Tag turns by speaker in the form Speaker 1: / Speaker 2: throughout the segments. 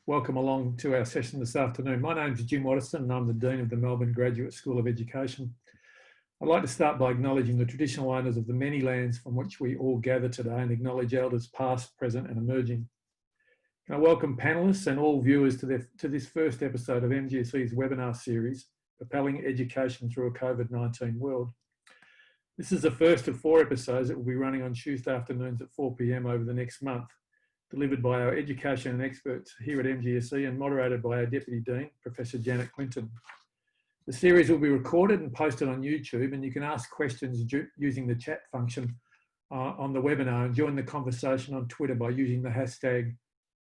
Speaker 1: Welcome along to our session this afternoon. My name is Jim Watterston and I'm the Dean of the Melbourne Graduate School of Education. I'd like to start by acknowledging the traditional owners of the many lands from which we all gather today and acknowledge elders past, present and emerging. I welcome panellists and all viewers to this first episode of MGSE's webinar series, Propelling Education Through a COVID-19 World. This is the first of 4 episodes that will be running on Tuesday afternoons at 4 p.m. over the next month, delivered by our education and experts here at MGSE and moderated by our Deputy Dean, Professor Janet Clinton. The series will be recorded and posted on YouTube, and you can ask questions using the chat function on the webinar and join the conversation on Twitter by using the hashtag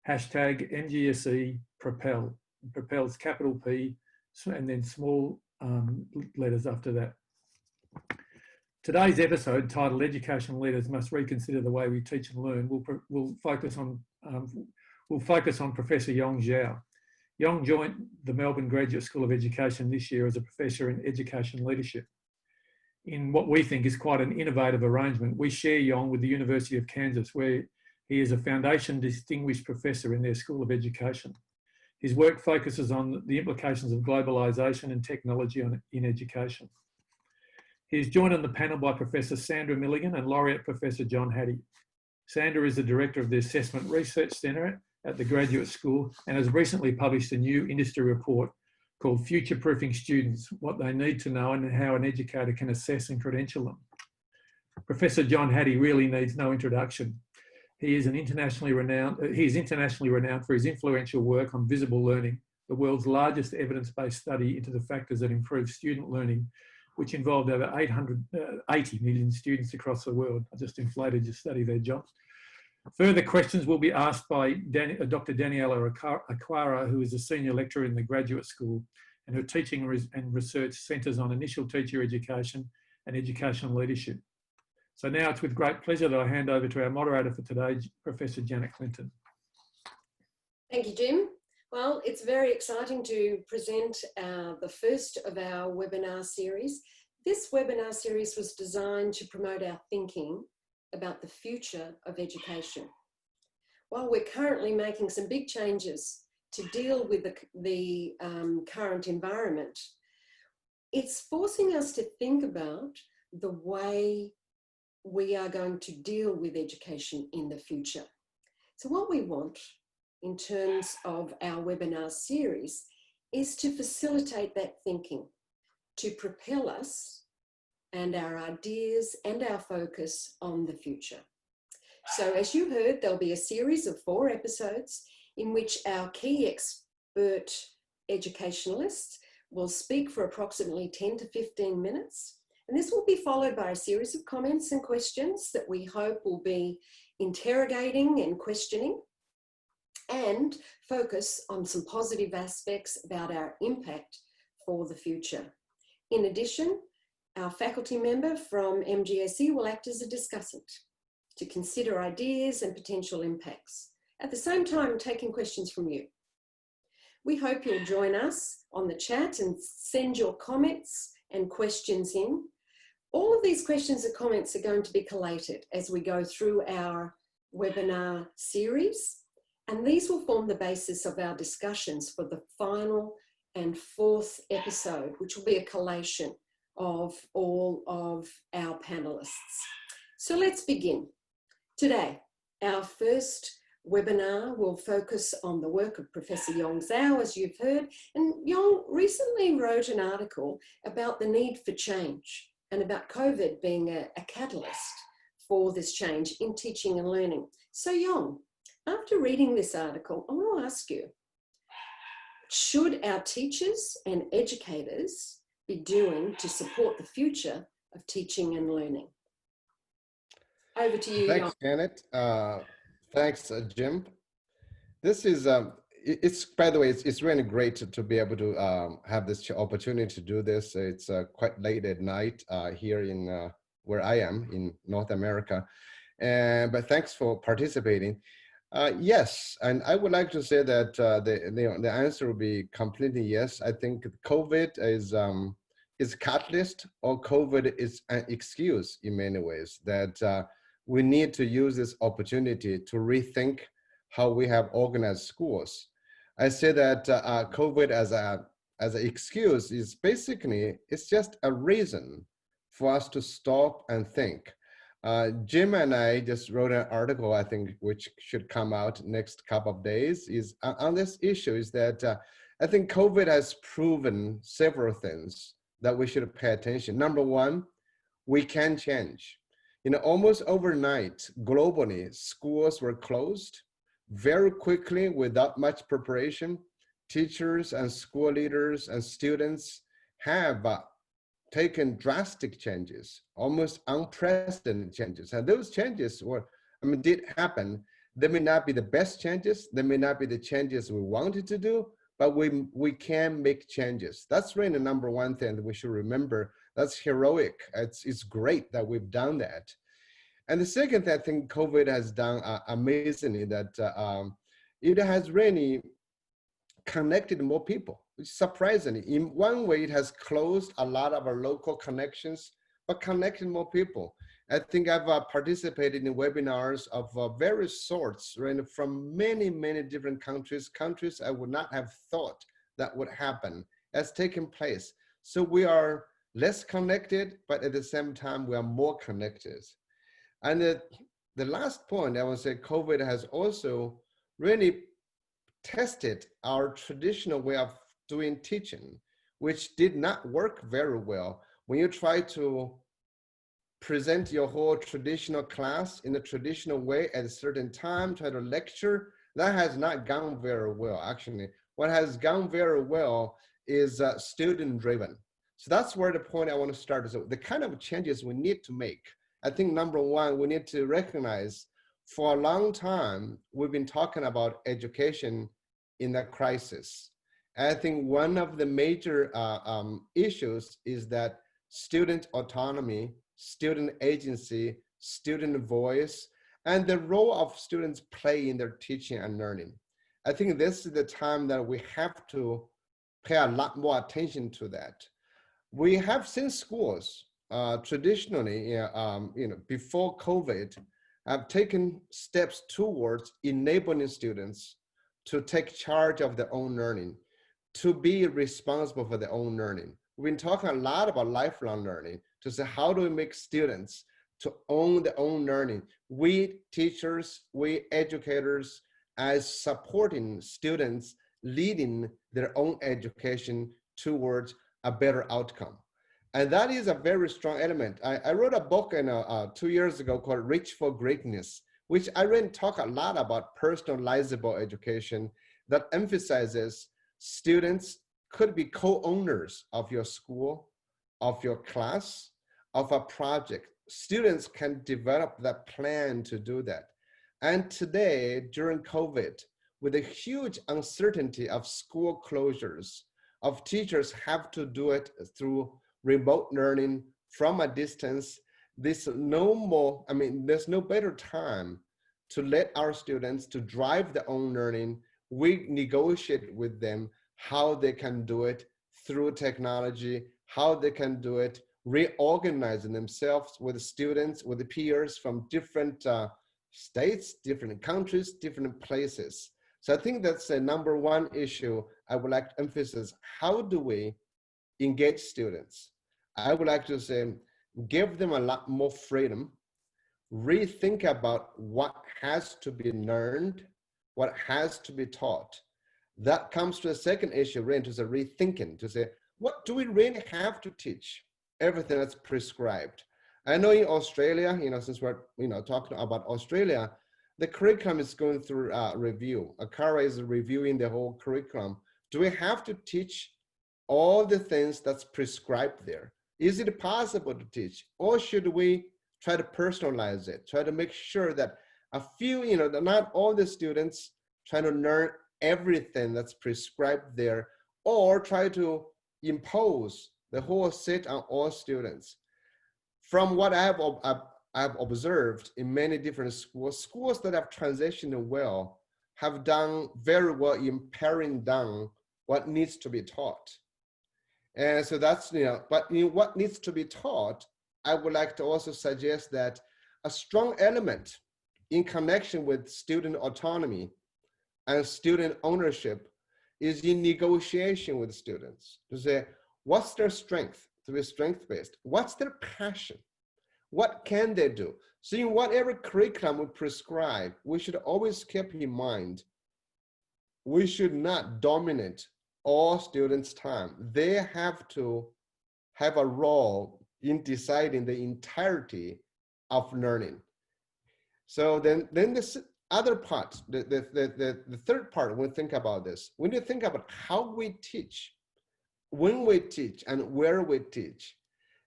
Speaker 1: MGSE Propel. Propel's capital P and then small letters after that. Today's episode, titled Educational Leaders Must Reconsider the Way We Teach and Learn, will focus on Professor Yong Zhao. Yong joined the Melbourne Graduate School of Education this year as a professor in education leadership. In what we think is quite an innovative arrangement, we share Yong with the University of Kansas, where he is a Foundation Distinguished Professor in their School of Education. His work focuses on the implications of globalisation and technology in education. He is joined on the panel by Professor Sandra Milligan and Laureate Professor John Hattie. Sandra is the Director of the Assessment Research Centre at the Graduate School and has recently published a new industry report called Future-Proofing Students, What They Need to Know and How an Educator Can Assess and Credential Them. Professor John Hattie really needs no introduction. He is internationally renowned for his influential work on visible learning, the world's largest evidence-based study into the factors that improve student learning, which involved over 80 million students across the world. I just inflated your study there, John. Further questions will be asked by Dr. Daniela Aquara, who is a senior lecturer in the graduate school, and her teaching and research centres on initial teacher education and educational leadership. So now it's with great pleasure that I hand over to our moderator for today, Professor Janet Clinton.
Speaker 2: Thank you, Jim. Well, it's very exciting to present the first of our webinar series. This webinar series was designed to promote our thinking about the future of education. While we're currently making some big changes to deal with the current environment, it's forcing us to think about the way we are going to deal with education in the future. So what we want in terms of our webinar series is to facilitate that thinking, to propel us and our ideas and our focus on the future. So as you heard, there'll be a series of 4 episodes in which our key expert educationalists will speak for approximately 10 to 15 minutes. And this will be followed by a series of comments and questions that we hope will be interrogating and questioning, and focus on some positive aspects about our impact for the future. In addition, our faculty member from MGSE will act as a discussant to consider ideas and potential impacts, at the same time taking questions from you. We hope you'll join us on the chat and send your comments and questions in. All of these questions and comments are going to be collated as we go through our webinar series, and these will form the basis of our discussions for the final and 4th episode, which will be a collation of all of our panellists. So let's begin. Today, our first webinar will focus on the work of Professor Yong Zhao, as you've heard. And Yong recently wrote an article about the need for change and about COVID being a catalyst for this change in teaching and learning. So Yong, after reading this article, I want to ask you, should our teachers and educators be doing to support the future of teaching and learning? Over to you,
Speaker 3: Thanks, Janet. Thanks, Jim. This is, by the way, it's really great to be able to have this opportunity to do this. It's quite late at night here in where I am in North America. But thanks for participating. Yes, and I would like to say that the answer will be completely yes. I think COVID is a catalyst, or COVID is an excuse in many ways, that we need to use this opportunity to rethink how we have organized schools. I say that COVID as an excuse is basically, it's just a reason for us to stop and think. Jim and I just wrote an article, I think, which should come out next couple of days, is on this issue, is that I think COVID has proven several things that we should pay attention. Number one, we can change. You know, almost overnight, globally, schools were closed very quickly without much preparation. Teachers and school leaders and students have taken drastic changes, almost unprecedented changes. And those changes did happen. They may not be the best changes. They may not be the changes we wanted to do, but we can make changes. That's really the number one thing that we should remember. That's heroic. It's great that we've done that. And the second thing I think COVID has done amazingly, that it has really connected more people, which surprisingly. In one way, it has closed a lot of our local connections, but connected more people. I think I've participated in webinars of various sorts, right, from many, many different countries I would not have thought that would happen, has taken place. So we are less connected, but at the same time, we are more connected. And the last point I would say, COVID has also really tested our traditional way of doing teaching, which did not work very well. When you try to present your whole traditional class in a traditional way at a certain time, try to lecture, that has not gone very well, actually. What has gone very well is student-driven. So that's where the point I want to start is the kind of changes we need to make. I think number one, we need to recognize for a long time, we've been talking about education in a crisis. And I think one of the major issues is that student autonomy, student agency, student voice, and the role of students play in their teaching and learning. I think this is the time that we have to pay a lot more attention to that. We have seen schools traditionally, before COVID, have taken steps towards enabling students to take charge of their own learning, to be responsible for their own learning. We've been talking a lot about lifelong learning, to say how do we make students to own their own learning. We teachers, we educators, as supporting students, leading their own education towards a better outcome. And that is a very strong element. I wrote a book 2 years ago called Reach for Greatness, which I really talk a lot about personalizable education that emphasizes students could be co-owners of your school, of your class, of a project. Students can develop that plan to do that. And today, during COVID, with a huge uncertainty of school closures, of teachers have to do it through remote learning from a distance, there's no better time to let our students to drive their own learning. We negotiate with them how they can do it through technology, how they can do it, reorganizing themselves with students, with the peers from different states, different countries, different places. So I think that's the number one issue I would like to emphasize. How do we engage students? I would like to say, give them a lot more freedom, rethink about what has to be learned, what has to be taught. That comes to a second issue, really, to say rethinking, to say, what do we really have to teach? Everything that's prescribed. I know in Australia, since we're talking about Australia, the curriculum is going through review. ACARA is reviewing the whole curriculum. Do we have to teach all the things that's prescribed there? Is it possible to teach, or should we try to personalize it, try to make sure that a few, that not all the students try to learn everything that's prescribed there, or try to impose the whole set on all students? From what I've observed in many different schools that have transitioned well have done very well in paring down what needs to be taught. And so that's, but in what needs to be taught, I would like to also suggest that a strong element in connection with student autonomy and student ownership is in negotiation with students to say, what's their strength, to be strength-based? What's their passion? What can they do? So in whatever curriculum we prescribe, we should always keep in mind, we should not dominate all students' time. They have to have a role in deciding the entirety of learning. So then this other part, the third part, when we think about this, we need to think about how we teach, when we teach, and where we teach.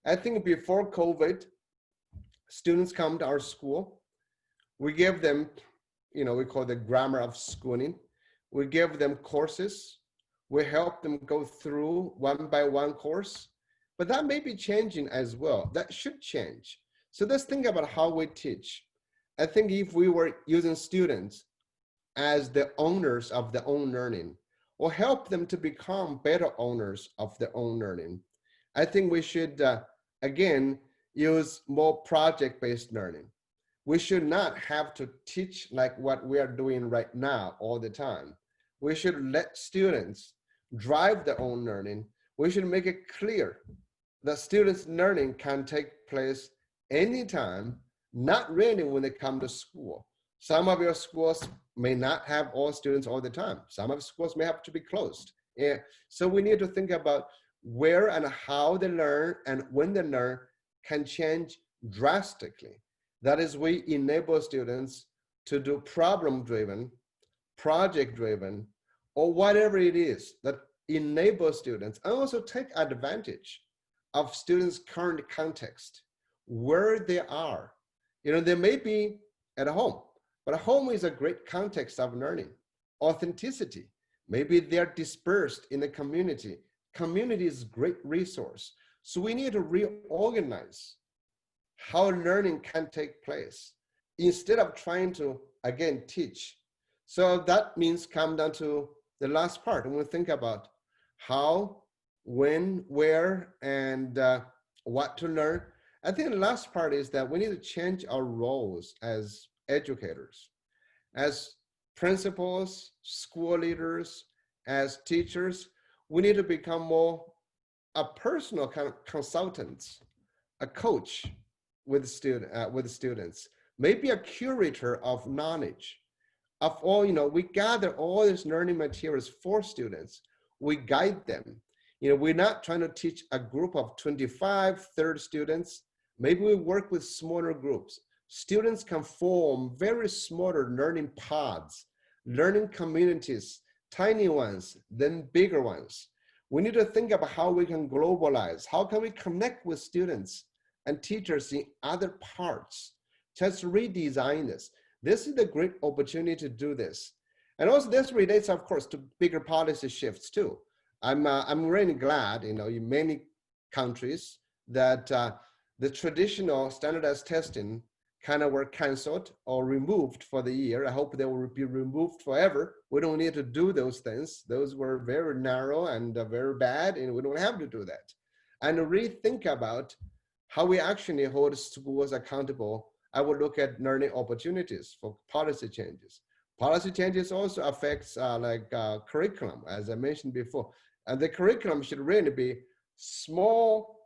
Speaker 3: I think before COVID, students come to our school, we give them, we call the grammar of schooling. We give them courses. We help them go through one by one course, but that may be changing as well. That should change. So let's think about how we teach. I think if we were using students as the owners of their own learning, or help them to become better owners of their own learning, I think we should, again, use more project-based learning. We should not have to teach like what we are doing right now all the time. We should let students drive their own learning. We should make it clear that students' learning can take place anytime, not really when they come to school. Some of your schools may not have all students all the time. Some of schools may have to be closed. Yeah. So we need to think about where and how they learn and when they learn can change drastically. That is, we enable students to do problem-driven, project-driven, or whatever it is that enables students, and also take advantage of students' current context, where they are. They may be at home, but home is a great context of learning. Authenticity, maybe they're dispersed in the community. Community is a great resource. So we need to reorganize how learning can take place instead of trying to, again, teach. So that means come down to the last part, and we think about how, when, where, and what to learn. I think the last part is that we need to change our roles as educators, as principals, school leaders, as teachers. We need to become more a personal kind of consultants, a coach with students, maybe a curator of knowledge. Of all, we gather all these learning materials for students. We guide them. We're not trying to teach a group of 25, 30 students. Maybe we work with smaller groups. Students can form very smaller learning pods, learning communities, tiny ones, then bigger ones. We need to think about how we can globalize. How can we connect with students and teachers in other parts? Just redesign this. This is a great opportunity to do this. And also this relates, of course, to bigger policy shifts too. I'm really glad, in many countries that the traditional standardized testing kind of were canceled or removed for the year. I hope they will be removed forever. We don't need to do those things. Those were very narrow and very bad, and we don't have to do that. And rethink about how we actually hold schools accountable. I would look at learning opportunities for policy changes. Policy changes also affects curriculum, as I mentioned before. And the curriculum should really be small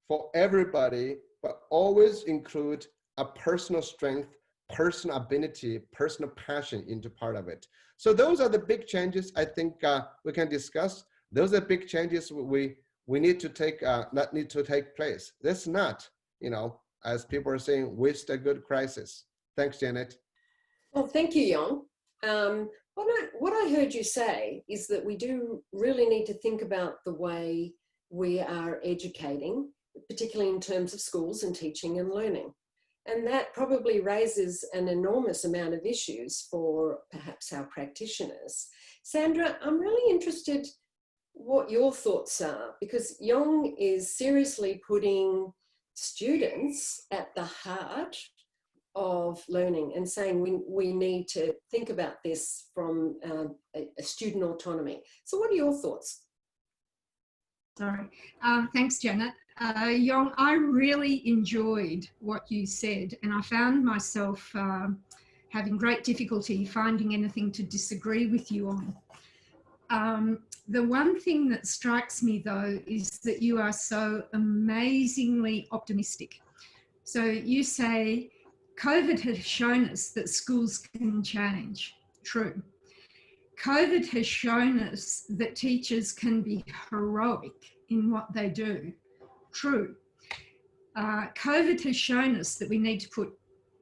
Speaker 3: for everybody, but always include a personal strength, personal ability, personal passion into part of it. So those are the big changes I think we can discuss. Those are big changes we need to take, not need to take place. That's not, as people are saying, waste a good crisis. Thanks, Janet.
Speaker 2: Well, thank you, Yong. What I heard you say is that we do really need to think about the way we are educating, particularly in terms of schools and teaching and learning. And that probably raises an enormous amount of issues for perhaps our practitioners. Sandra, I'm really interested what your thoughts are, because Yong is seriously putting students at the heart of learning and saying we need to think about this from a student autonomy. So what are your thoughts?
Speaker 4: Sorry, thanks, Janet. Yong, I really enjoyed what you said, and I found myself having great difficulty finding anything to disagree with you on. The one thing that strikes me, though, is that you are so amazingly optimistic. So you say, COVID has shown us that schools can change. True. COVID has shown us that teachers can be heroic in what they do. True. COVID has shown us that we need to put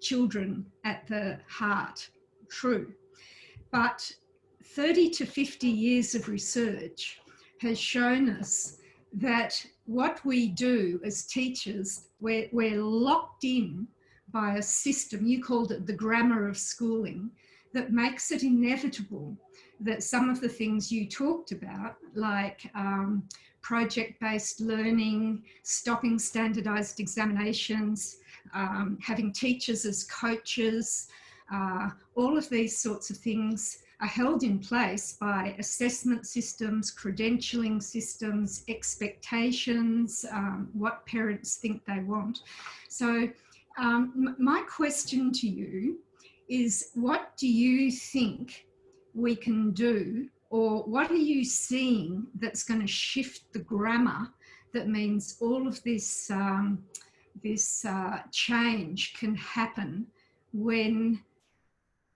Speaker 4: children at the heart. True. But 30 to 50 years of research has shown us that what we do as teachers, we're locked in by a system, you called it the grammar of schooling, that makes it inevitable that some of the things you talked about, like project-based learning, stopping standardized examinations, having teachers as coaches, all of these sorts of things are held in place by assessment systems, credentialing systems, expectations, what parents think they want. So my question to you is, what do you think we can do, or what are you seeing that's going to shift the grammar that means all of this, change can happen when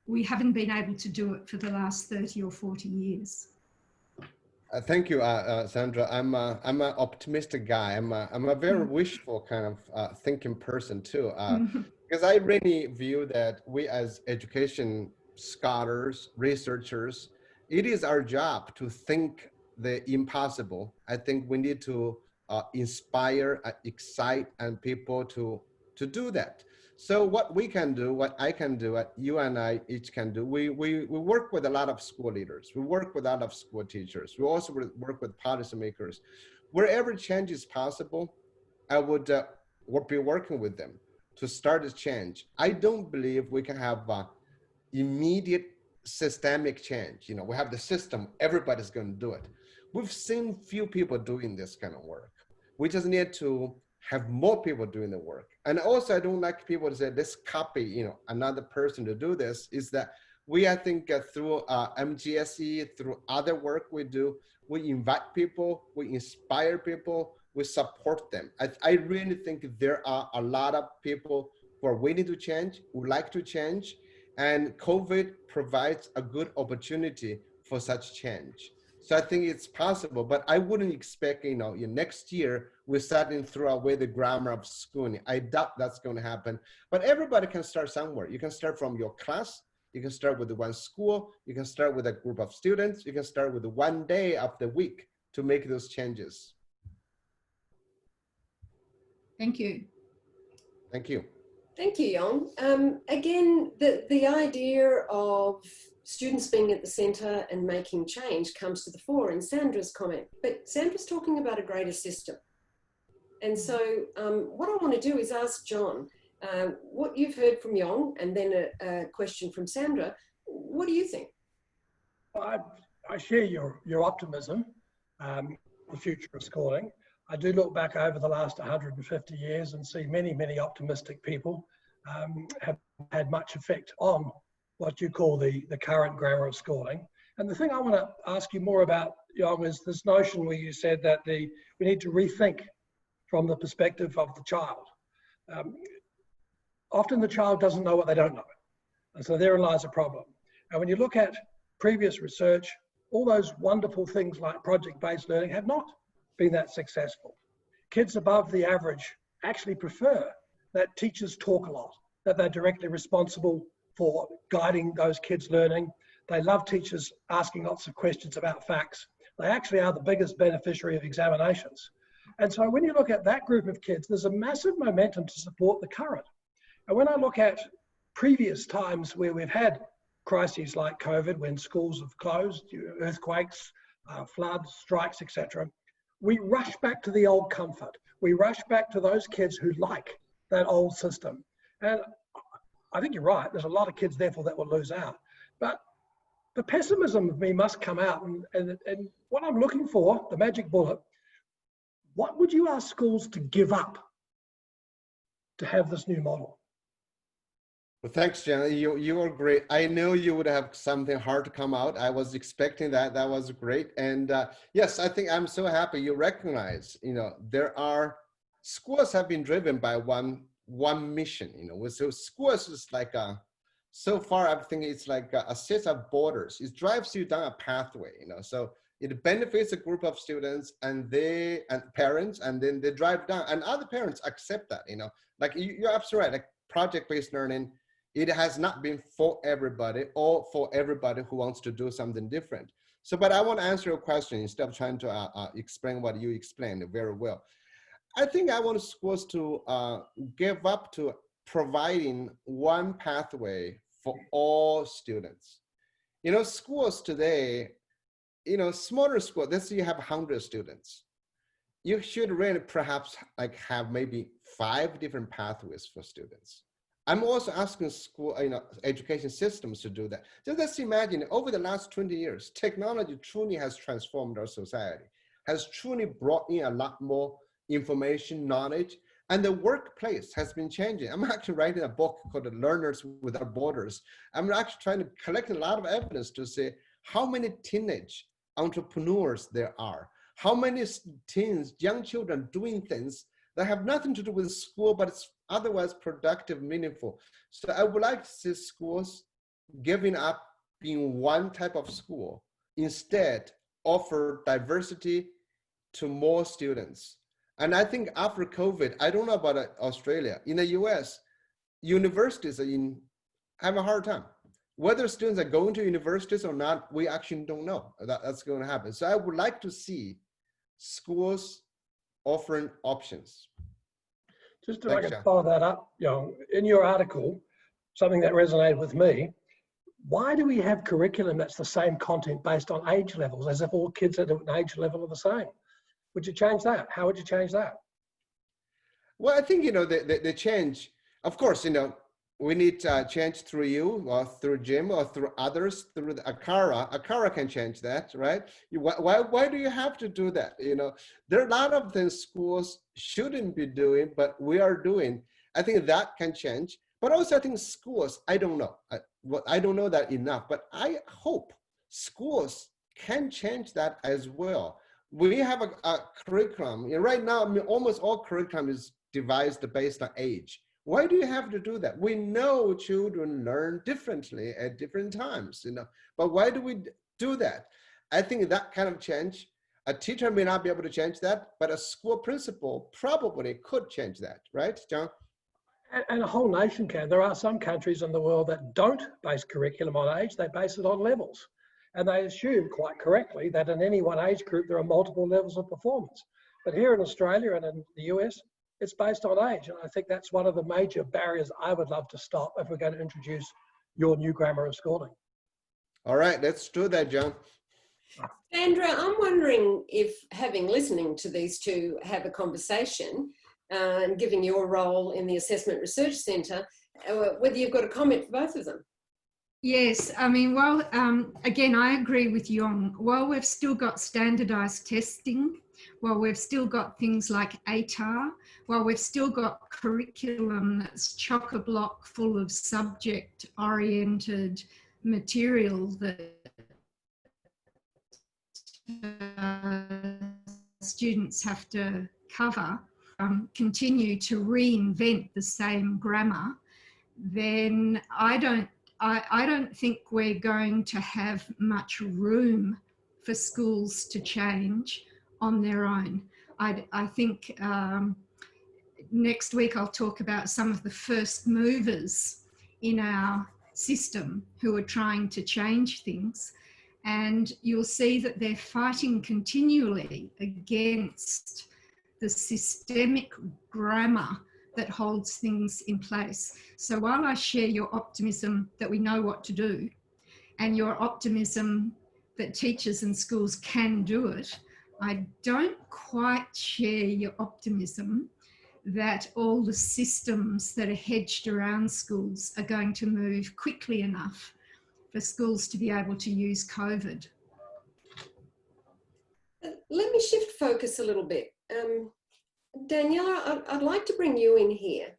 Speaker 4: we haven't been able to do it for the last 30 or 40 years?
Speaker 3: Thank you, Sandra. I'm an optimistic guy. I'm a very wishful kind of thinking person too, because I really view that we as education scholars, researchers, it is our job to think the impossible. I think we need to inspire, excite, and people to do that. So what we can do, what I can do, what you and I each can do, we work with a lot of school leaders. We work with a lot of school teachers. We also work with policymakers. Wherever change is possible, I would be working with them to start a change. I don't believe we can have immediate systemic change. You know, we have the system, everybody's going to do it. We've seen few people doing this kind of work. We just need to have more people doing the work. And also, I don't like people to say, let's copy, you know, another person to do this. Is that we, I think, through MGSE, through other work we do, we invite people, we inspire people, we support them. I really think there are a lot of people who are waiting to change, who like to change, and COVID provides a good opportunity for such change. So I think it's possible, but I wouldn't expect, you know, next year we're starting to throw away the grammar of schooling. I doubt that's going to happen, but everybody can start somewhere. You can start from your class. You can start with one school. You can start with a group of students. You can start with one day of the week to make those changes.
Speaker 4: Thank you.
Speaker 3: Thank you.
Speaker 2: Thank you, Yong. Again, the idea of students being at the centre and making change comes to the fore in Sandra's comment, but Sandra's talking about a greater system. And so what I want to do is ask John, what you've heard from Yong, and then a question from Sandra. What do you think?
Speaker 5: I share your optimism, the future of schooling. I do look back over the last 150 years and see many, many optimistic people have had much effect on what you call the current grammar of schooling. And the thing I want to ask you more about, Yong, is this notion where you said that we need to rethink from the perspective of the child. Often the child doesn't know what they don't know. And so therein lies a problem. And when you look at previous research, all those wonderful things like project-based learning have not been that successful. Kids above the average actually prefer that teachers talk a lot, that they're directly responsible for guiding those kids' learning. They love teachers asking lots of questions about facts. They actually are the biggest beneficiary of examinations. And so when you look at that group of kids, there's a massive momentum to support the current. And when I look at previous times where we've had crises like COVID, when schools have closed, earthquakes, floods, strikes, etc., we rush back to the old comfort. We rush back to those kids who like that old system. And I think you're right. There's a lot of kids, therefore, that will lose out. But the pessimism of me must come out. And what I'm looking for, the magic bullet, what would you ask schools to give up to have this new model?
Speaker 3: Well, thanks, Jenna. You were great. I knew you would have something hard to come out. I was expecting that. That was great. And yes, I think I'm so happy you recognize, there are schools have been driven by one mission, so schools is like so far I think it's like a set of borders. It drives you down a pathway, so it benefits a group of students and parents, and then they drive down, and other parents accept that, like you're absolutely right, like project-based learning, it has not been for everybody or for everybody who wants to do something different. So, but I want to answer your question instead of trying to explain what you explained very well. I think I want schools to give up to providing one pathway for all students. Schools today, smaller schools, let's say you have 100 students. You should really perhaps like have maybe 5 different pathways for students. I'm also asking school, education systems to do that. Just let's imagine over the last 20 years, technology truly has transformed our society, has truly brought in a lot more information, knowledge, and the workplace has been changing. I'm actually writing a book called Learners Without Borders. I'm actually trying to collect a lot of evidence to say how many teenage entrepreneurs there are, how many teens, young children doing things that have nothing to do with school, but it's otherwise productive, meaningful. So I would like to see schools giving up being one type of school, instead offer diversity to more students. And I think after COVID, I don't know about Australia, in the US, universities are have a hard time. Whether students are going to universities or not, we actually don't know that's going to happen. So I would like to see schools offering options.
Speaker 5: Just to follow that up, Yong, in your article, something that resonated with me, why do we have curriculum that's the same content based on age levels, as if all kids at an age level are the same? Would you change that? How would you change that?
Speaker 3: Well, I think, the change, of course, we need change through you or through Jim or through others, through the Akara. Akara can change that, right? Why do you have to do that? There are a lot of things schools shouldn't be doing, but we are doing. I think that can change. But also I think schools, I don't know. I don't know that enough, but I hope schools can change that as well. We have a curriculum. Right now, almost all curriculum is devised based on age. Why do you have to do that? We know children learn differently at different times, but why do we do that? I think that kind of change, a teacher may not be able to change that, but a school principal probably could change that, right, John?
Speaker 5: And a whole nation can. There are some countries in the world that don't base curriculum on age, they base it on levels. And they assume quite correctly that in any one age group, there are multiple levels of performance. But here in Australia and in the US, it's based on age. And I think that's one of the major barriers I would love to stop if we're going to introduce your new grammar of schooling.
Speaker 3: All right, let's do that, John.
Speaker 2: Sandra, I'm wondering if, having listening to these two have a conversation and giving your role in the Assessment Research Centre, whether you've got a comment for both of them.
Speaker 4: Yes, I mean, again, I agree with Yong. While we've still got standardised testing, while we've still got things like ATAR, while we've still got curriculum that's chock-a-block full of subject-oriented material that students have to cover, continue to reinvent the same grammar, then I don't think we're going to have much room for schools to change on their own. I think next week I'll talk about some of the first movers in our system who are trying to change things, and you'll see that they're fighting continually against the systemic grammar that holds things in place. So while I share your optimism that we know what to do and your optimism that teachers and schools can do it, I don't quite share your optimism that all the systems that are hedged around schools are going to move quickly enough for schools to be able to use COVID.
Speaker 2: Let me shift focus a little bit. Daniela, I'd like to bring you in here.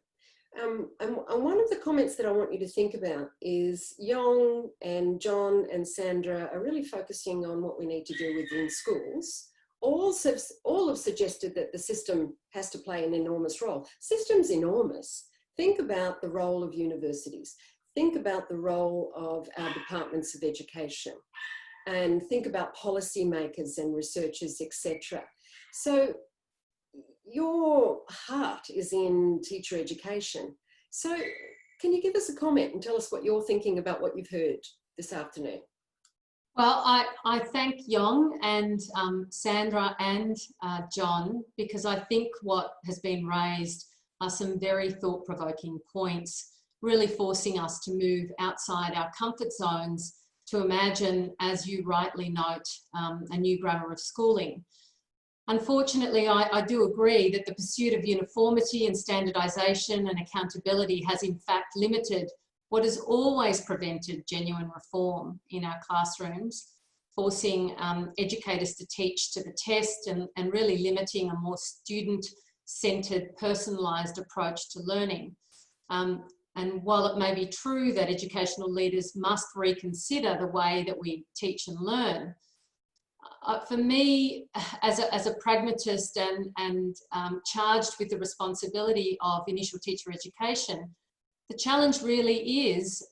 Speaker 2: And one of the comments that I want you to think about is Yong and John and Sandra are really focusing on what we need to do within schools. All have suggested that the system has to play an enormous role. System's enormous. Think about the role of universities. Think about the role of our departments of education. And think about policymakers and researchers, etc. So your heart is in teacher education. So can you give us a comment and tell us what you're thinking about what you've heard this afternoon?
Speaker 6: Well, I thank Yong and Sandra and John, because I think what has been raised are some very thought-provoking points, really forcing us to move outside our comfort zones to imagine, as you rightly note, a new grammar of schooling. Unfortunately, I do agree that the pursuit of uniformity and standardisation and accountability has in fact limited what has always prevented genuine reform in our classrooms, forcing educators to teach to the test and really limiting a more student-centred, personalised approach to learning. And while it may be true that educational leaders must reconsider the way that we teach and learn, for me, as a pragmatist and charged with the responsibility of initial teacher education, the challenge really is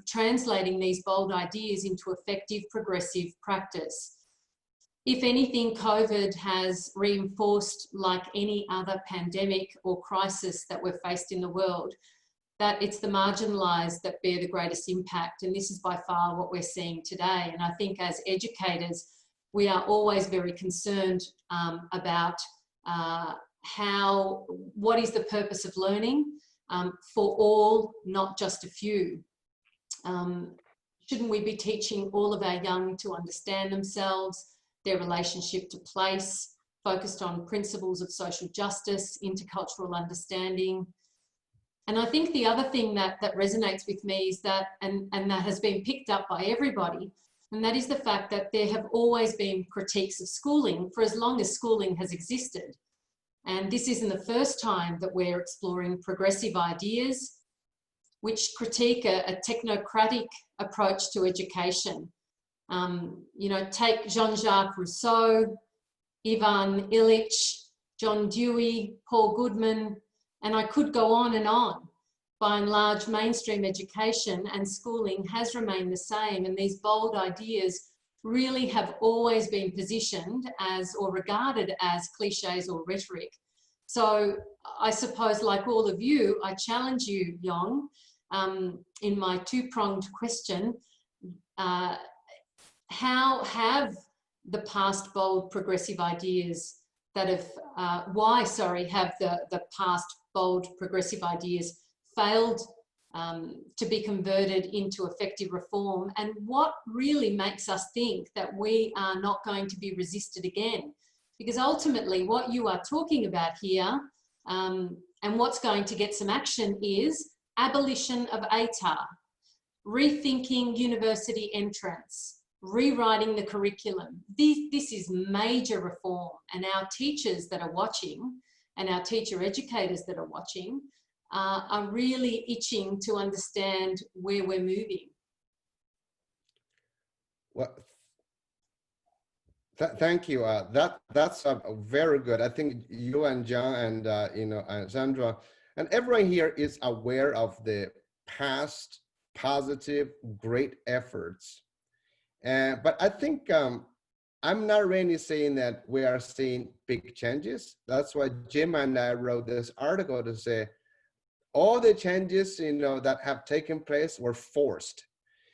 Speaker 6: translating these bold ideas into effective progressive practice. If anything, COVID has reinforced, like any other pandemic or crisis that we've faced in the world, that it's the marginalised that bear the greatest impact. And this is by far what we're seeing today. And I think as educators, we are always very concerned about what is the purpose of learning for all, not just a few. Shouldn't we be teaching all of our young to understand themselves, their relationship to place, focused on principles of social justice, intercultural understanding? And I think the other thing that resonates with me is that, and that has been picked up by everybody, and that is the fact that there have always been critiques of schooling for as long as schooling has existed. And this isn't the first time that we're exploring progressive ideas which critique a technocratic approach to education. You know, take Jean-Jacques Rousseau, Ivan Illich, John Dewey, Paul Goodman, and I could go on and on. By and large, mainstream education and schooling has remained the same, and these bold ideas really have always been positioned as or regarded as cliches or rhetoric. So I suppose, like all of you, I challenge you, Yong, in my two-pronged question, how have the past bold progressive ideas that have, have the past bold progressive ideas failed to be converted into effective reform, and what really makes us think that we are not going to be resisted again? Because ultimately what you are talking about here and what's going to get some action is abolition of ATAR, rethinking university entrance, rewriting the curriculum. This is major reform, and our teachers that are watching and our teacher educators that are watching are really itching to understand where we're moving.
Speaker 3: Well, thank you. That's very good. I think you and John and and Sandra and everyone here is aware of the past positive, great efforts. But I think I'm not really saying that we are seeing big changes. That's why Jim and I wrote this article to say all the changes that have taken place were forced.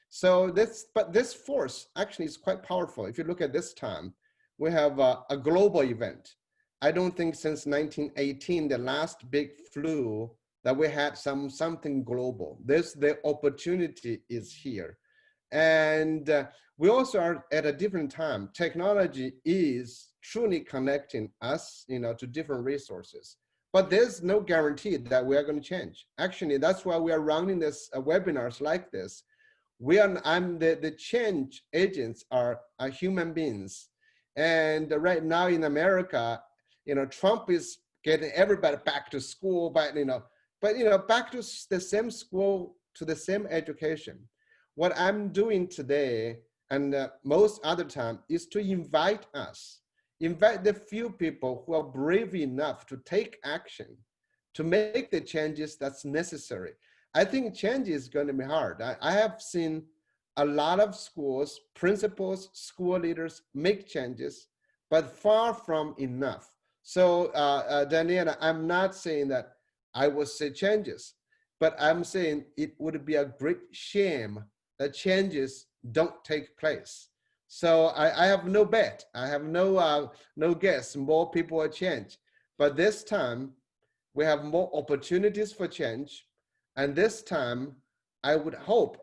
Speaker 3: So this force actually is quite powerful. If you look at this time, we have a global event. I don't think since 1918, the last big flu, that we had something global. The opportunity is here. And we also are at a different time. Technology is truly connecting us to different resources. But there's no guarantee that we are going to change. Actually, that's why we are running this webinars like this. The change agents are human beings. And right now in America, Trump is getting everybody back to school, but But back to the same school, to the same education. What I'm doing today and most other time is to invite the few people who are brave enough to take action, to make the changes that's necessary. I think change is going to be hard. I have seen a lot of schools, principals, school leaders make changes, but far from enough. So Daniela, I'm not saying that I will say changes, but I'm saying it would be a great shame that changes don't take place. So I have no bet. I have no guess. More people will change. But this time, we have more opportunities for change. And this time, I would hope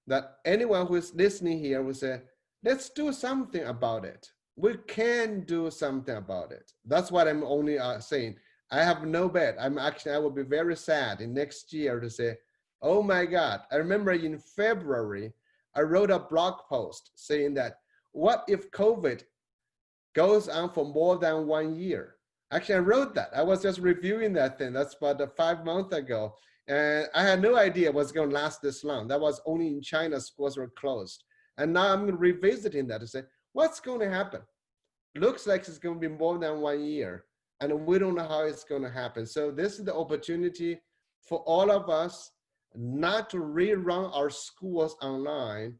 Speaker 3: that anyone who is listening here will say, let's do something about it. We can do something about it. That's what I'm only saying. I have no bet. I will be very sad in next year to say, oh my God. I remember in February, I wrote a blog post saying that, what if COVID goes on for more than 1 year? Actually, I wrote that. I was just reviewing that thing. That's about 5 months ago. And I had no idea it was going to last this long. That was only in China, schools were closed. And now I'm revisiting that to say, what's going to happen? Looks like it's going to be more than 1 year. And we don't know how it's going to happen. So this is the opportunity for all of us not to rerun our schools online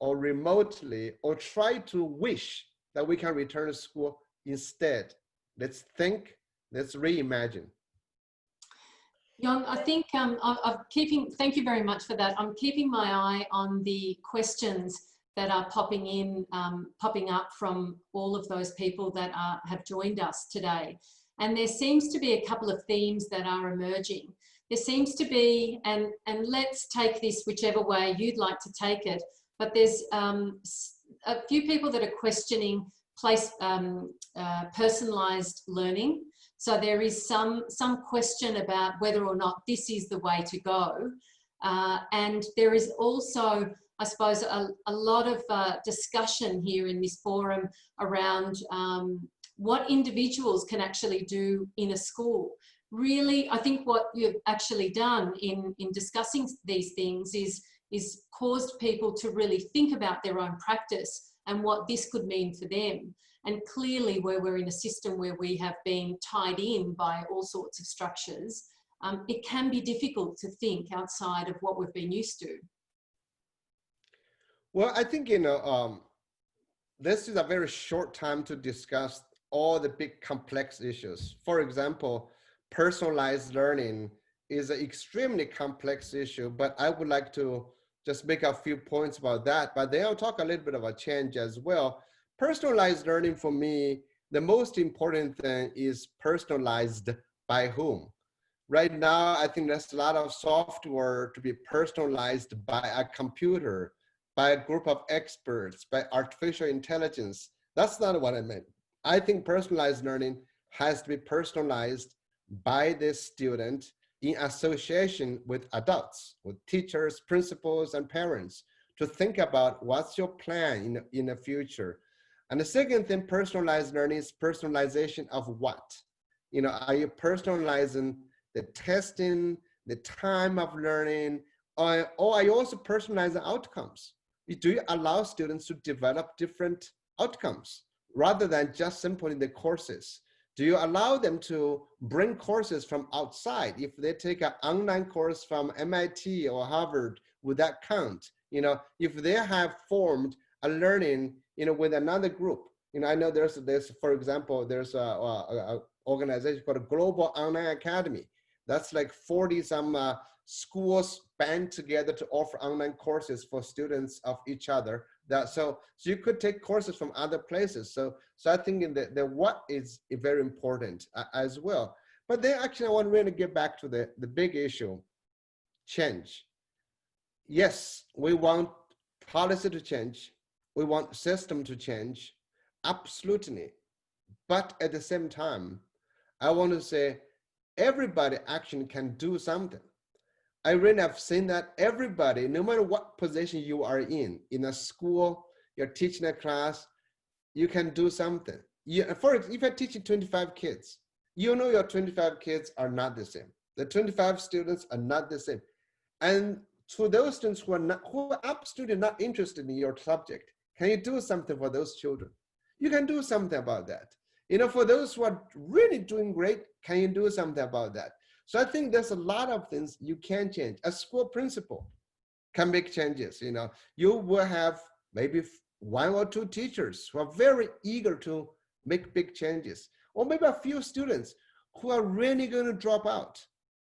Speaker 3: or remotely, or try to wish that we can return to school. Instead, let's think, let's reimagine.
Speaker 6: Yong, I think thank you very much for that. I'm keeping my eye on the questions that are popping up from all of those people that have joined us today. And there seems to be a couple of themes that are emerging. There seems to be, and let's take this whichever way you'd like to take it, but there's a few people that are questioning personalised learning. So there is some question about whether or not this is the way to go. And there is also, I suppose, a lot of discussion here in this forum around what individuals can actually do in a school. Really, I think what you've actually done in discussing these things is caused people to really think about their own practice and what this could mean for them. And clearly, where we're in a system where we have been tied in by all sorts of structures, it can be difficult to think outside of what we've been used to.
Speaker 3: Well, I think, this is a very short time to discuss all the big complex issues. For example, personalized learning is an extremely complex issue, but I would like to just make a few points about that, but then I'll talk a little bit about change as well. Personalized learning for me, the most important thing is personalized by whom. Right now, I think there's a lot of software to be personalized by a computer, by a group of experts, by artificial intelligence. That's not what I meant. I think personalized learning has to be personalized by the student in association with adults, with teachers, principals, and parents, to think about what's your plan in the future. And the second thing, personalized learning, is personalization of what? Are you personalizing the testing, the time of learning, or are you also personalizing outcomes? Do you allow students to develop different outcomes rather than just simply the courses? Do you allow them to bring courses from outside? If they take an online course from MIT or Harvard, would that count? If they have formed a learning, with another group. I know there's for example, there's a organization called Global Online Academy. That's like 40 some schools band together to offer online courses for students of each other. So you could take courses from other places. So I think the what is very important as well. But then actually I want to really get back to the big issue, change. Yes, we want policy to change. We want system to change, absolutely. But at the same time, I want to say everybody actually can do something. I really have seen that everybody, no matter what position you are in a school, you're teaching a class, you can do something. For example, if you're teaching 25 kids, your 25 kids are not the same. The 25 students are not the same. And to those students who are absolutely not interested in your subject, can you do something for those children? You can do something about that. You know, for those who are really doing great, can you do something about that? So I think there's a lot of things you can change. A school principal can make changes. You know, you will have maybe 1 or 2 teachers who are very eager to make big changes, or maybe a few students who are really going to drop out.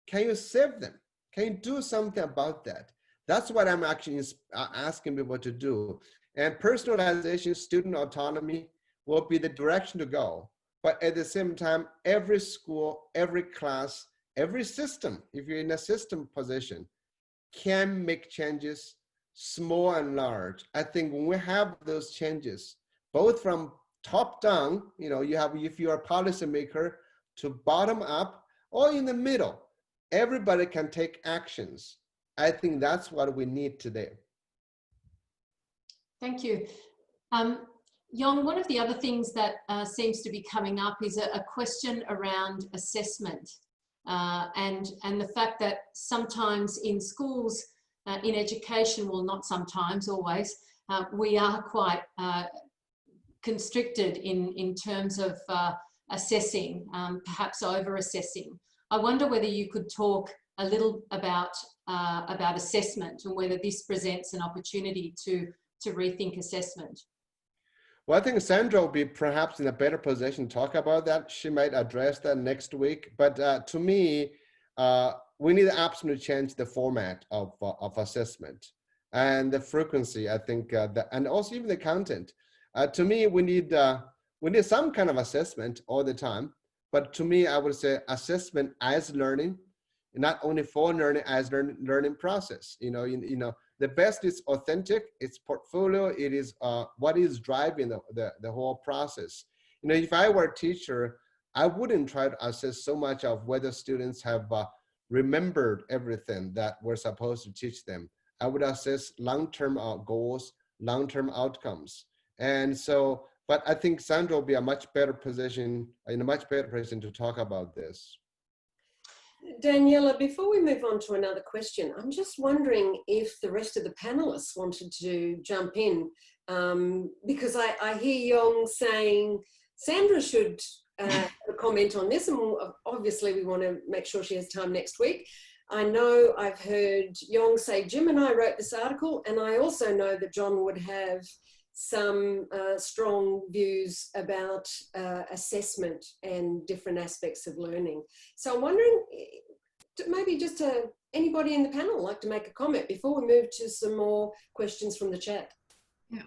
Speaker 3: Can you save them? Can you do something about that? That's what I'm actually asking people to do. And personalization, student autonomy will be the direction to go. But at the same time, every school, every class, every system, if you're in a system position, can make changes, small and large. I think when we have those changes, both from top down, you know, you have, if you're a policymaker, to bottom up, or in the middle, everybody can take actions. I think that's what we need today.
Speaker 6: Thank you. Yong, one of the other things that seems to be coming up is a question around assessment and the fact that sometimes in schools, in education, well, not sometimes, always, we are quite constricted in terms of assessing, perhaps over-assessing. I wonder whether you could talk a little about assessment and whether this presents an opportunity to rethink assessment.
Speaker 3: Well, I think Sandra will be perhaps in a better position to talk about that. She might address that next week. But to me, we need to absolutely change the format of assessment and the frequency. I think, and also even the content. To me, we need some kind of assessment all the time. But to me, I would say assessment as learning, not only for learning, as learning process. You know, the best is authentic, it's portfolio, it is what is driving the whole process. You know, if I were a teacher, I wouldn't try to assess so much of whether students have remembered everything that we're supposed to teach them. I would assess long-term goals, long-term outcomes. And so, but I think Sandra will be in a much better position to talk about this.
Speaker 2: Daniela, before we move on to another question, I'm just wondering if the rest of the panelists wanted to jump in, because I hear Yong saying Sandra should comment on this, and obviously we want to make sure she has time next week. I know I've heard Yong say Jim and I wrote this article, and I also know that John would have some strong views about assessment and different aspects of learning. So I'm wondering, maybe just anybody in the panel like to make a comment before we move to some more questions from the chat?
Speaker 4: Yeah.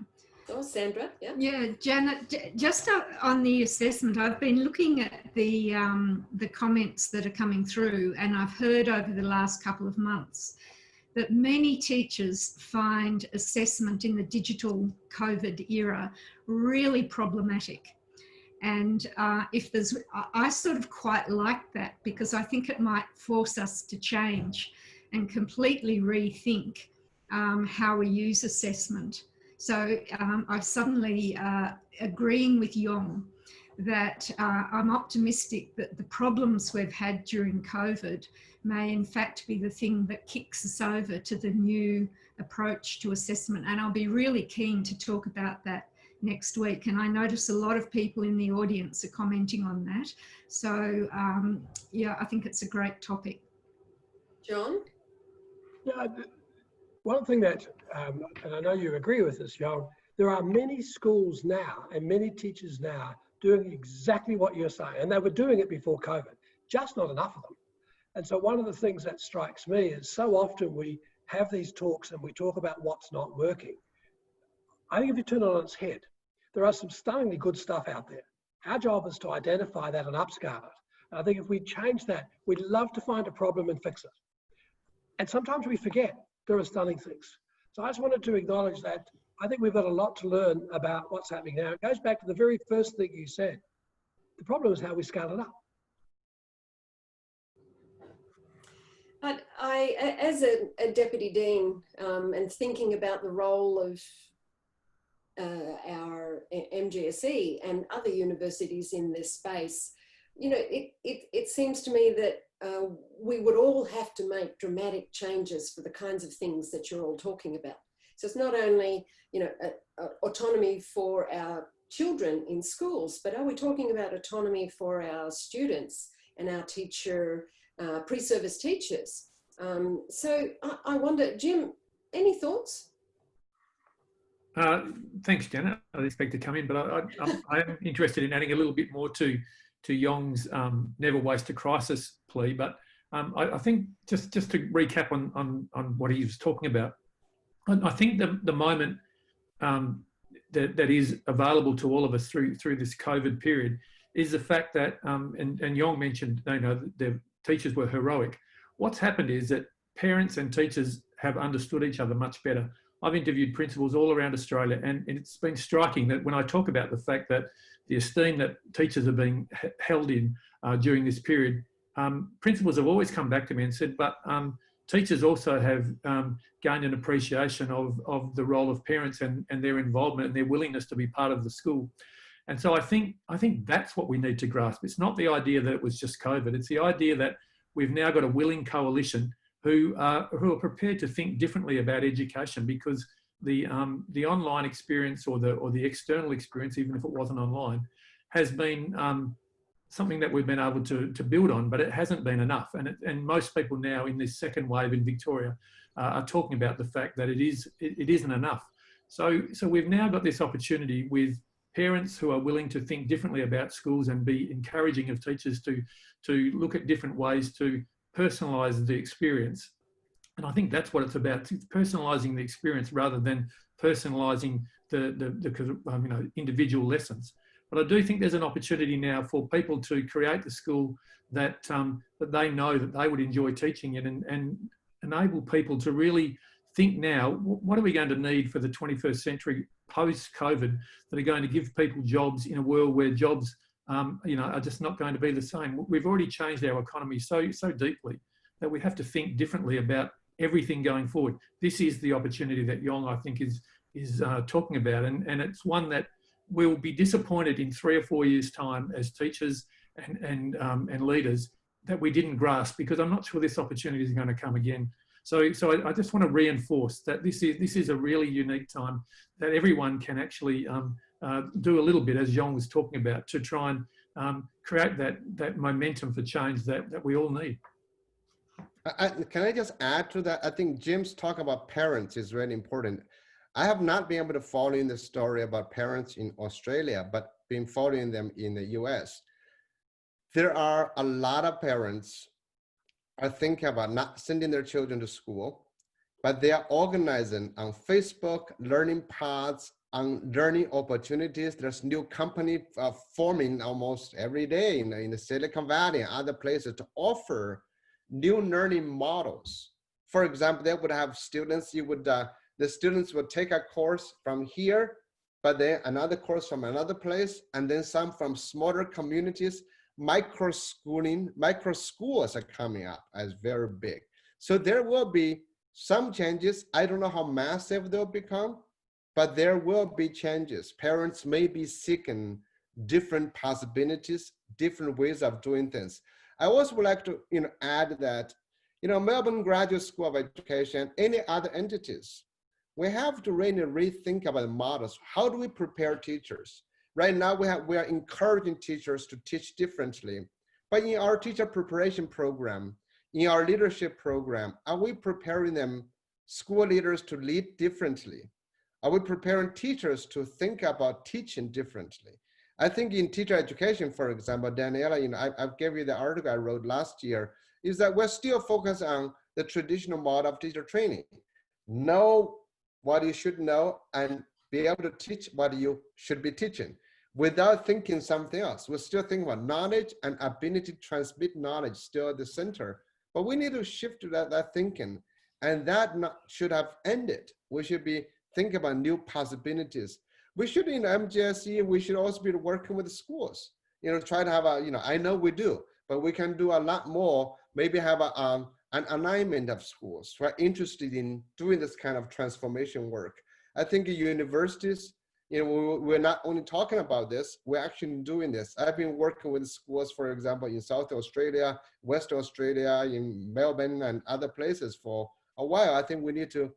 Speaker 2: Oh, Sandra, yeah.
Speaker 4: Yeah, Janet, just on the assessment, I've been looking at the comments that are coming through, and I've heard over the last couple of months that many teachers find assessment in the digital COVID era really problematic. And I sort of quite like that, because I think it might force us to change and completely rethink how we use assessment. So I'm suddenly agreeing with Yong that I'm optimistic that the problems we've had during COVID may in fact be the thing that kicks us over to the new approach to assessment. And I'll be really keen to talk about that next week. And I notice a lot of people in the audience are commenting on that. So yeah, I think it's a great topic.
Speaker 2: John?
Speaker 5: Yeah, one thing that, and I know you agree with this, Yong, there are many schools now and many teachers now doing exactly what you're saying. And they were doing it before COVID, just not enough of them. And so one of the things that strikes me is so often we have these talks and we talk about what's not working. I think if you turn it on its head, there are some stunningly good stuff out there. Our job is to identify that and upscale it. And I think if we change that, we'd love to find a problem and fix it. And sometimes we forget there are stunning things. So I just wanted to acknowledge that I think we've got a lot to learn about what's happening now. It goes back to the very first thing you said. The problem is how we scale it up.
Speaker 2: But as a deputy dean, and thinking about the role of our MGSE and other universities in this space, you know, it seems to me that we would all have to make dramatic changes for the kinds of things that you're all talking about. So it's not only, you know, autonomy for our children in schools, but are we talking about autonomy for our students and our pre-service teachers? So I wonder, Jim, any thoughts?
Speaker 1: Thanks, Janet. I didn't expect to come in, but I am interested in adding a little bit more to Yong's never waste a crisis plea. But I think just to recap on what he was talking about, I think the moment that is available to all of us through this COVID period is the fact that, and Yong mentioned, you know, the teachers were heroic. What's happened is that parents and teachers have understood each other much better. I've interviewed principals all around Australia, and it's been striking that when I talk about the fact that the esteem that teachers are being held in during this period, principals have always come back to me and said, but teachers also have gained an appreciation of the role of parents and their involvement and their willingness to be part of the school. And so I think that's what we need to grasp. It's not the idea that it was just COVID. It's the idea that we've now got a willing coalition who are prepared to think differently about education, because the online experience or the external experience, even if it wasn't online, has been something that we've been able to build on, but it hasn't been enough. And most people now in this second wave in Victoria are talking about the fact that it isn't enough. So we've now got this opportunity with parents who are willing to think differently about schools and be encouraging of teachers to look at different ways to personalise the experience. And I think that's what it's about. It's personalising the experience rather than personalising the individual lessons. But I do think there's an opportunity now for people to create the school that they know that they would enjoy teaching in, and enable people to really think now, what are we going to need for the 21st century post-COVID that are going to give people jobs in a world where jobs are just not going to be the same. We've already changed our economy so deeply that we have to think differently about everything going forward. This is the opportunity that Yong, I think, is talking about, and it's one that we'll be disappointed in 3 or 4 years' time as teachers and leaders that we didn't grasp, because I'm not sure this opportunity is going to come again. So I just want to reinforce that this is a really unique time that everyone can actually do a little bit, as Yong was talking about, to try and create that momentum for change that we all need.
Speaker 3: Can I just add to that? I think Jim's talk about parents is really important. I have not been able to follow in the story about parents in Australia, but been following them in the US. There are a lot of parents are thinking about not sending their children to school, but they are organizing on Facebook, learning paths, on learning opportunities. There's new company forming almost every day in the Silicon Valley and other places to offer new learning models. For example, they would have students, the students would take a course from here, but then another course from another place, and then some from smaller communities. Micro schools are coming up as very big. So there will be some changes. I don't know how massive they'll become, but there will be changes. Parents may be seeking different possibilities, different ways of doing things. I also would like to add that Melbourne Graduate School of Education, any other entities, we have to really rethink about the models. How do we prepare teachers? Right now, we are encouraging teachers to teach differently. But in our teacher preparation program, in our leadership program, are we preparing them, school leaders, to lead differently? Are we preparing teachers to think about teaching differently? I think in teacher education, for example, Daniela, I've gave you the article I wrote last year, is that we're still focused on the traditional model of teacher training. Know what you should know and be able to teach what you should be teaching without thinking something else. We're still thinking about knowledge and ability to transmit knowledge still at the center. But we need to shift to that thinking, and that should have ended. We should be thinking about new possibilities. We should, in MGSE, we should also be working with the schools, try to have I know we do, but we can do a lot more, maybe have an alignment of schools who are interested in doing this kind of transformation work. I think universities you know, we're not only talking about this, we're actually doing this. I've been working with schools, for example, in South Australia, West Australia, in Melbourne and other places for a while. I think we need to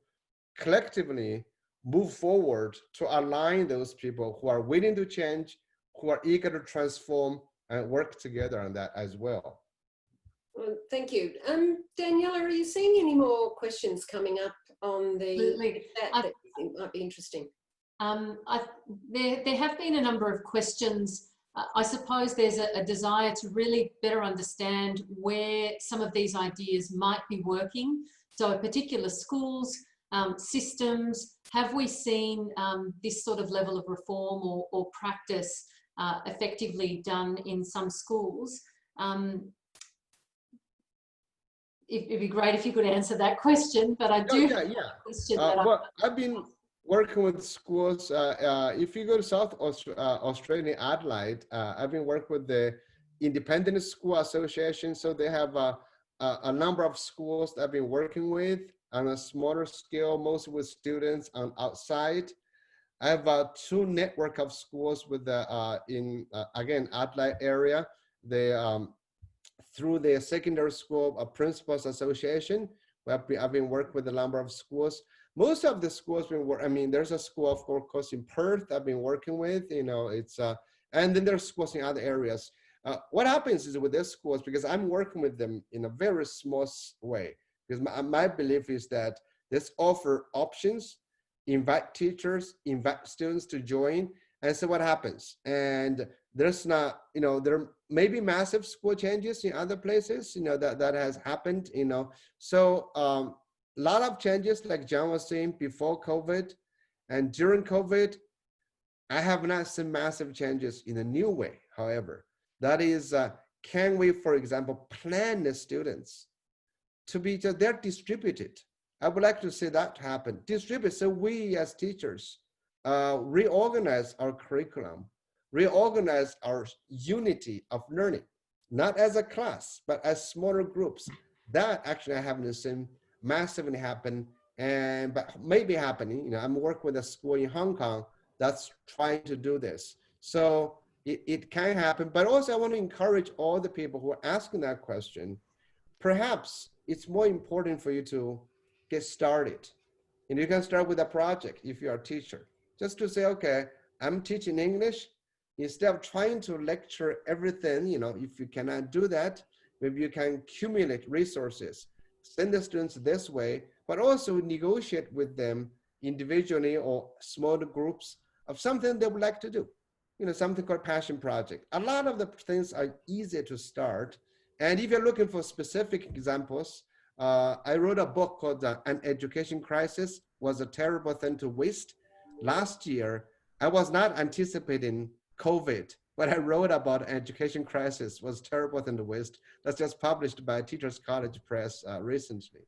Speaker 3: collectively move forward to align those people who are willing to change, who are eager to transform, and work together on that as well.
Speaker 2: Well, thank you. Daniela, are you seeing any more questions coming up on the chat that you think might be interesting?
Speaker 6: There have been a number of questions. I suppose there's a desire to really better understand where some of these ideas might be working. So particular schools, systems, have we seen this sort of level of reform or practice effectively done in some schools? It'd be great if you could answer that question, but I do have a question that
Speaker 3: I've been working with schools. If you go to South Australia, Adelaide, I've been working with the Independent School Association. So they have a number of schools that I've been working with on a smaller scale, mostly with students on outside. I have 2 network of schools with in again Adelaide area. They through the secondary school principals association, I've been working with a number of schools. Most of the schools I mean, there's a school of course in Perth I've been working with. You know, it's and then there's schools in other areas. What happens is with these schools, because I'm working with them in a very small way, because my belief is that let's offer options, invite teachers, invite students to join, and see what happens. And there's not, you know, there may be massive school changes in other places, you know, that has happened, you know. So a lot of changes, like John was saying, before COVID and during COVID, I have not seen massive changes in a new way. However, that is, can we, for example, plan the students to be, they're distributed. I would like to see that happen, distribute, so we as teachers reorganize our curriculum, reorganize our unity of learning, not as a class, but as smaller groups. That actually I haven't seen massively happen, but maybe happening. You know, I'm working with a school in Hong Kong that's trying to do this. So it can happen, but also I want to encourage all the people who are asking that question. Perhaps it's more important for you to get started. And you can start with a project if you're a teacher, just to say, okay, I'm teaching English. Instead of trying to lecture everything, you know, if you cannot do that, maybe you can accumulate resources, send the students this way, but also negotiate with them individually or small groups of something they would like to do. You know, something called passion project. A lot of the things are easier to start. And if you're looking for specific examples, I wrote a book called An Education Crisis Was a Terrible Thing to Waste. Last year, I was not anticipating COVID, but I wrote about education crisis was terrible thing to waste. That's just published by Teachers College Press recently.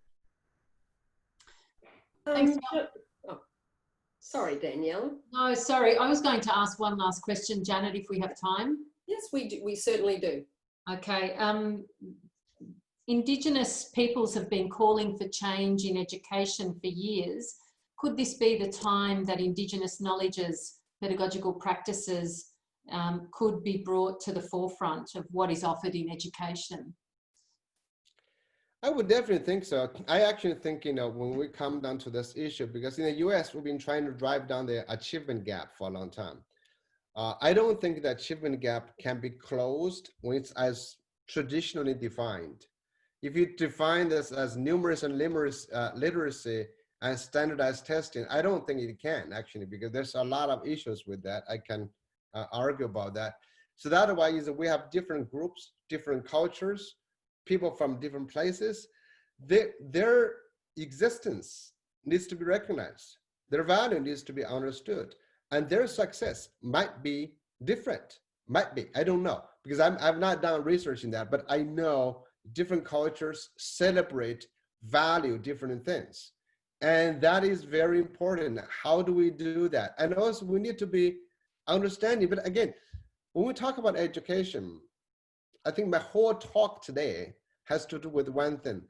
Speaker 2: Sorry, Danielle.
Speaker 6: No, sorry. I was going to ask one last question, Janet, if we have time.
Speaker 2: Yes, we do. We certainly do.
Speaker 6: Okay. Indigenous peoples have been calling for change in education for years. Could this be the time that Indigenous knowledges, pedagogical practices could be brought to the forefront of what is offered in education?
Speaker 3: I would definitely think so. I actually think, you know, when we come down to this issue, because in the US, we've been trying to drive down the achievement gap for a long time. I don't think the achievement gap can be closed when it's as traditionally defined. If you define this as numeracy and literacy and standardized testing, I don't think it can actually, because there's a lot of issues with that. I can argue about that. So that why is that we have different groups, different cultures, people from different places. Their existence needs to be recognized. Their value needs to be understood. And their success might be different, might be, I don't know, because I've not done research in that, but I know different cultures celebrate, value different things. And that is very important. How do we do that? And also we need to be understanding, but again, when we talk about education, I think my whole talk today has to do with one thing.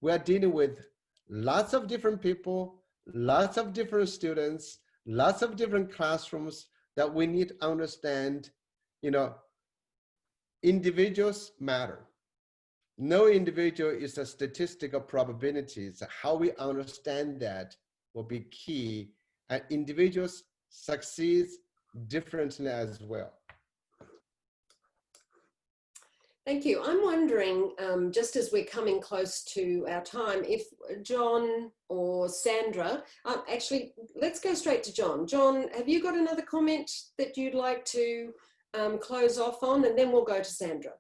Speaker 3: We are dealing with lots of different people, lots of different students, lots of different classrooms that we need to understand, individuals matter. No individual is a statistical probability. So how we understand that will be key, and individuals succeed differently as well.
Speaker 2: Thank you. I'm wondering, just as we're coming close to our time, if John or Sandra, actually, let's go straight to John. John, have you got another comment that you'd like to close off on, and then we'll go to Sandra?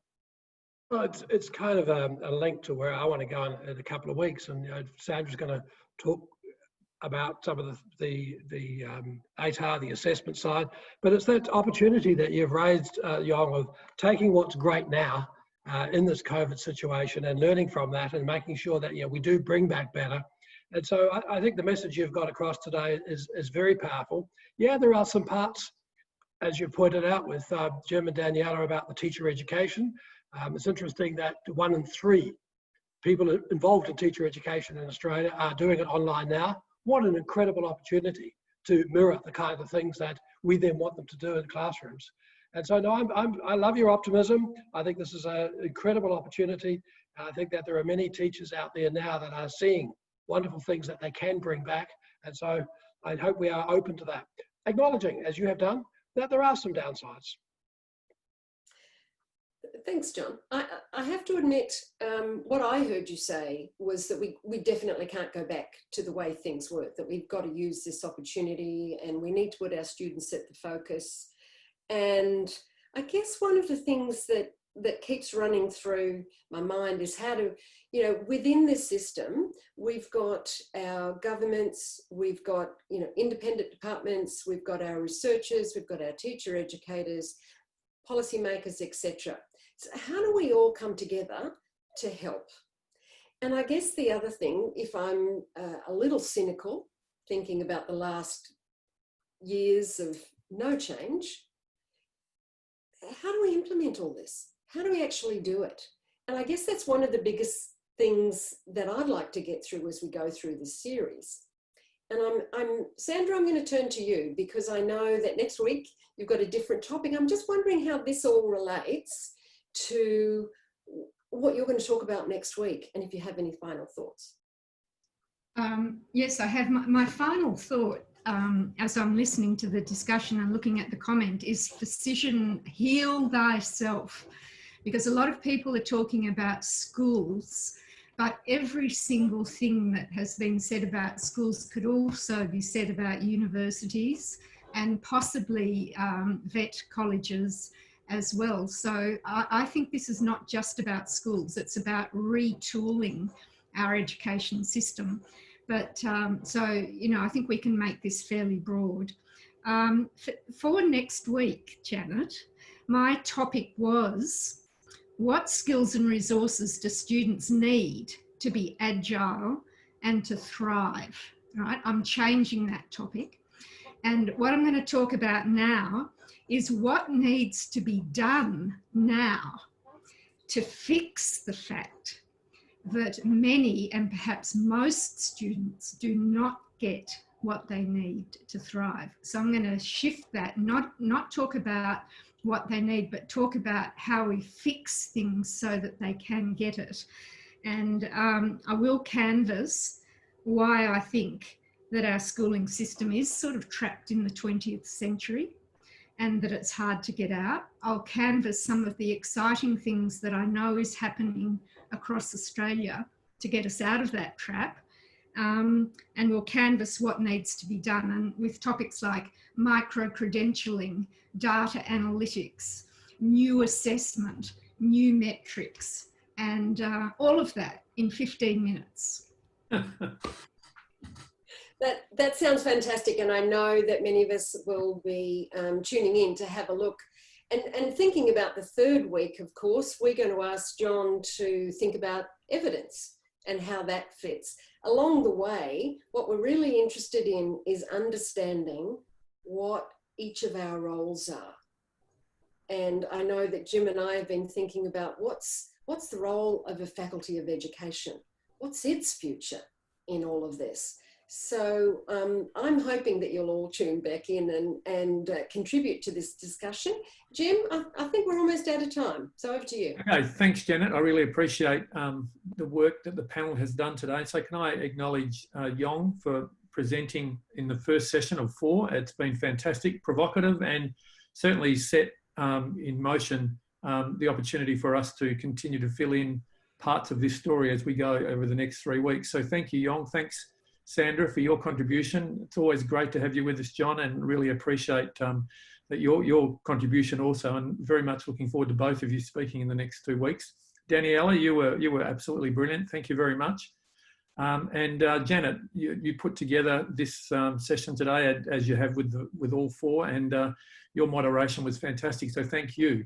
Speaker 5: Well, it's kind of a link to where I want to go in a couple of weeks, and Sandra's going to talk about some of the ATAR, the assessment side, but it's that opportunity that you've raised, Yong, of taking what's great now in this COVID situation and learning from that and making sure that we do bring back better. And so I think the message you've got across today is very powerful. Yeah, there are some parts, as you pointed out with Jim and Daniela, about the teacher education. It's interesting that 1 in 3 people involved in teacher education in Australia are doing it online now. What an incredible opportunity to mirror the kind of things that we then want them to do in classrooms. And so, no, I love your optimism. I think this is an incredible opportunity. I think that there are many teachers out there now that are seeing wonderful things that they can bring back. And so I hope we are open to that, acknowledging, as you have done, that there are some downsides.
Speaker 2: Thanks, John. I have to admit, what I heard you say was that we definitely can't go back to the way things were, that we've got to use this opportunity and we need to put our students at the focus. And I guess one of the things that keeps running through my mind is how to, within this system, we've got our governments, we've got, independent departments, we've got our researchers, we've got our teacher educators, policymakers, etc. So how do we all come together to help? And I guess the other thing, if I'm a little cynical, thinking about the last years of no change, how do we implement all this? How do we actually do it? And I guess that's one of the biggest things that I'd like to get through as we go through this series. And Sandra, I'm going to turn to you because I know that next week you've got a different topic. I'm just wondering how this all relates to what you're going to talk about next week, and if you have any final thoughts.
Speaker 4: Yes, I have. My final thought, as I'm listening to the discussion and looking at the comment, is physician, heal thyself. Because a lot of people are talking about schools, but every single thing that has been said about schools could also be said about universities and possibly vet colleges as well. So I think this is not just about schools, it's about retooling our education system. But so, I think we can make this fairly broad. For next week, Janet, my topic was, what skills and resources do students need to be agile and to thrive? Right? I'm changing that topic. And what I'm going to talk about now is what needs to be done now to fix the fact that many and perhaps most students do not get what they need to thrive. So I'm going to shift that, not talk about what they need, but talk about how we fix things so that they can get it. And I will canvass why I think that our schooling system is sort of trapped in the 20th century and that it's hard to get out. I'll canvass some of the exciting things that I know is happening across Australia to get us out of that trap. And we'll canvass what needs to be done. And with topics like micro-credentialing, data analytics, new assessment, new metrics, and all of that in 15 minutes.
Speaker 2: That sounds fantastic, and I know that many of us will be tuning in to have a look. And thinking about the third week, of course, we're going to ask John to think about evidence and how that fits. Along the way, what we're really interested in is understanding what each of our roles are. And I know that Jim and I have been thinking about what's the role of a faculty of education? What's its future in all of this? So I'm hoping that you'll all tune back in and contribute to this discussion. Jim, I think we're almost out of time, so over to you.
Speaker 1: Okay, thanks, Janet. I really appreciate the work that the panel has done today. So can I acknowledge Yong for presenting in the first session of 4. It's been fantastic, provocative, and certainly set in motion the opportunity for us to continue to fill in parts of this story as we go over the next 3 weeks. So thank you, Yong. Thanks, Sandra, for your contribution. It's always great to have you with us, John, and really appreciate that your contribution also, and very much looking forward to both of you speaking in the next 2 weeks. Daniela, you were absolutely brilliant. Thank you very much. And Janet, you put together this session today as you have with all 4, and your moderation was fantastic. So thank you.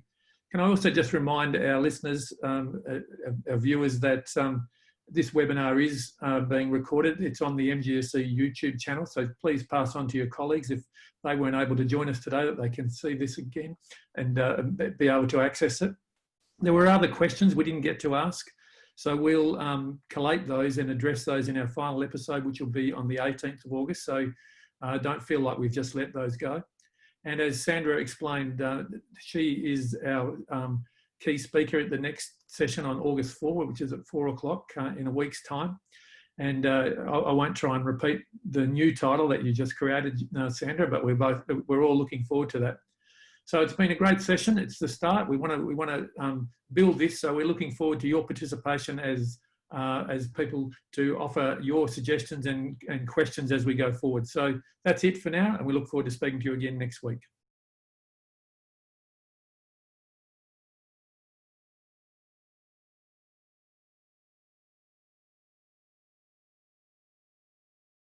Speaker 1: Can I also just remind our listeners, our viewers, that this webinar is being recorded. It's on the MGSE YouTube channel, so please pass on to your colleagues if they weren't able to join us today, that they can see this again and be able to access it. There were other questions we didn't get to ask, so we'll collate those and address those in our final episode, which will be on the 18th of August, so don't feel like we've just let those go. And as Sandra explained, she is our key speaker at the next session on August 4, which is at 4 o'clock in a week's time. And I won't try and repeat the new title that you just created, Sandra, but we're all looking forward to that. So it's been a great session. It's the start. We want to build this, so we're looking forward to your participation as people to offer your suggestions and questions as we go forward. So that's it for now, and we look forward to speaking to you again next week.